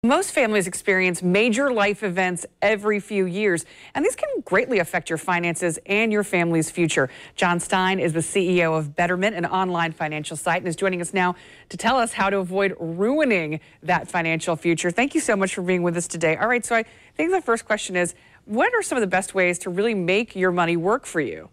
Most families experience major life events every few years, and these can greatly affect your finances and your family's future. John Stein is the CEO of Betterment, an online financial site, and is joining us now to tell us how to avoid ruining that financial future. Thank you so much for being with us today. All right, so I think the first question is, what are some of the best ways to really make your money work for you?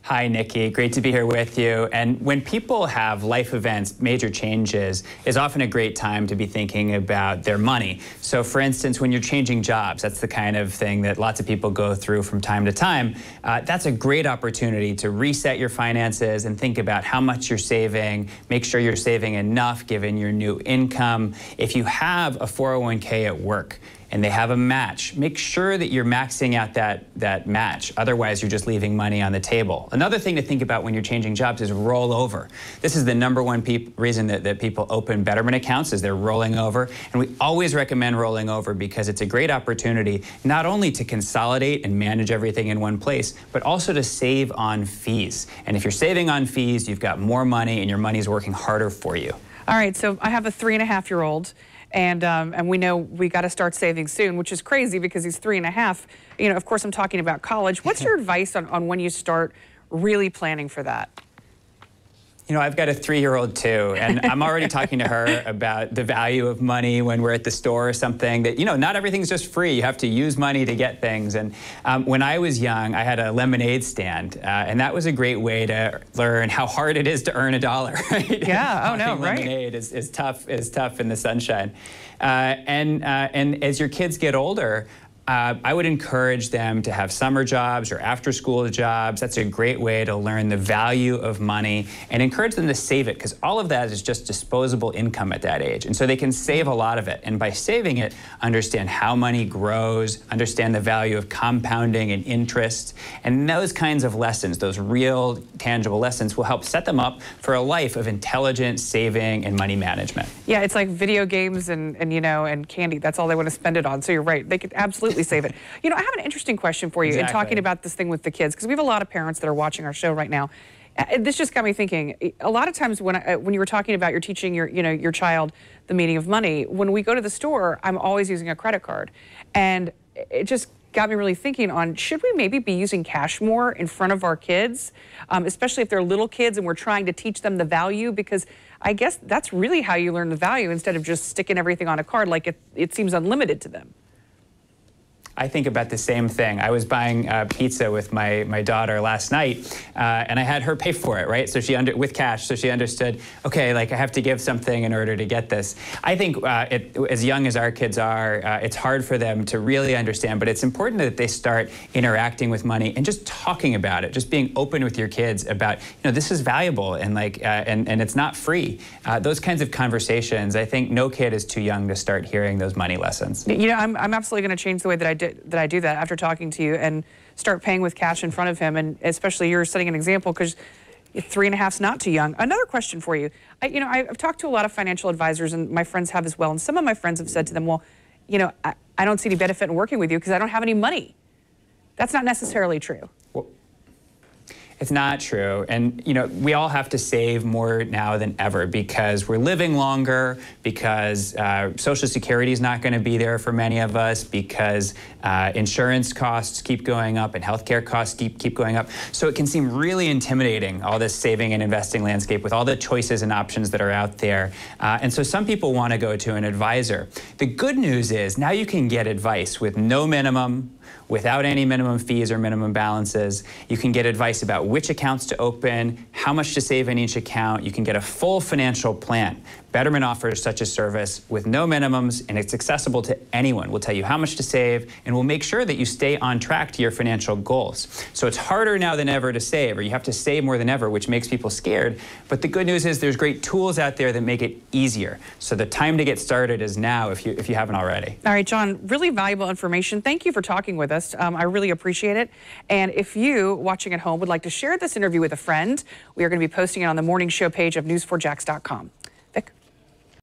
Hi, Nikki. Great to be here with you. And when people have life events, major changes, is often a great time to be thinking about their money. So for instance, when you're changing jobs, that's the kind of thing that lots of people go through from time to time. That's a great opportunity to reset your finances and think about how much you're saving, make sure you're saving enough given your new income. If you have a 401k at work, and they have a match, make sure that you're maxing out that match. Otherwise, you're just leaving money on the table. Another thing to think about when you're changing jobs is rollover. This is the #1 reason that people open Betterment accounts, is they're rolling over. And we always recommend rolling over because it's a great opportunity not only to consolidate and manage everything in one place, but also to save on fees. And if you're saving on fees, you've got more money and your money's working harder for you. All right, so I have a 3.5-year-old. And we know we got to start saving soon, which is crazy because he's 3.5. You know, of course, I'm talking about college. What's your advice on when you start really planning for that? You know, I've got a 3-year-old too, and I'm already talking to her about the value of money when we're at the store or something, that, you know, not everything's just free. You have to use money to get things. And when I was young, I had a lemonade stand, and that was a great way to learn how hard it is to earn $1, right? Yeah, oh no, right. Lemonade is tough in the sunshine. And as your kids get older, I would encourage them to have summer jobs or after-school jobs. That's a great way to learn the value of money and encourage them to save it, because all of that is just disposable income at that age. And so they can save a lot of it. And by saving it, understand how money grows, understand the value of compounding and interest. And those kinds of lessons, those real tangible lessons, will help set them up for a life of intelligent saving and money management. Yeah, it's like video games and you know, and candy. That's all they want to spend it on. So you're right. They could absolutely save it. You know, I have an interesting question for you in talking about this thing with the kids, because we have a lot of parents that are watching our show right now. This just got me thinking. A lot of times when you were talking about you're teaching your child the meaning of money, when we go to the store, I'm always using a credit card, and it just got me really thinking on, should we maybe be using cash more in front of our kids, especially if they're little kids and we're trying to teach them the value, because I guess that's really how you learn the value, instead of just sticking everything on a card like it seems unlimited to them. I think about the same thing. I was buying pizza with my daughter last night, and I had her pay for it, right? So with cash, so she understood, okay, like I have to give something in order to get this. I think as young as our kids are, it's hard for them to really understand, but it's important that they start interacting with money and just talking about it, just being open with your kids about, you know, this is valuable and like, and it's not free. Those kinds of conversations, I think no kid is too young to start hearing those money lessons. You know, I'm absolutely going to change the way that I do that after talking to you, and start paying with cash in front of him. And especially you're setting an example, because 3.5's not too young. Another question for you. I've talked to a lot of financial advisors, and my friends have as well. And some of my friends have said to them, well, you know, I don't see any benefit in working with you because I don't have any money. That's not necessarily true. Well, it's not true. And, you know, we all have to save more now than ever, because we're living longer, because Social Security is not going to be there for many of us, because insurance costs keep going up and healthcare costs keep going up. So it can seem really intimidating, all this saving and investing landscape with all the choices and options that are out there. And so some people want to go to an advisor. The good news is now you can get advice with no minimum, without any minimum fees or minimum balances. You can get advice about which accounts to open, how much to save in each account. You can get a full financial plan. Betterment offers such a service with no minimums, and it's accessible to anyone. We'll tell you how much to save, and we'll make sure that you stay on track to your financial goals. So it's harder now than ever to save, or you have to save more than ever, which makes people scared. But the good news is there's great tools out there that make it easier. So the time to get started is now if you haven't already. All right, John, really valuable information. Thank you for talking with us. I really appreciate it. And if you, watching at home, would like to share this interview with a friend, we are going to be posting it on the morning show page of news4jax.com.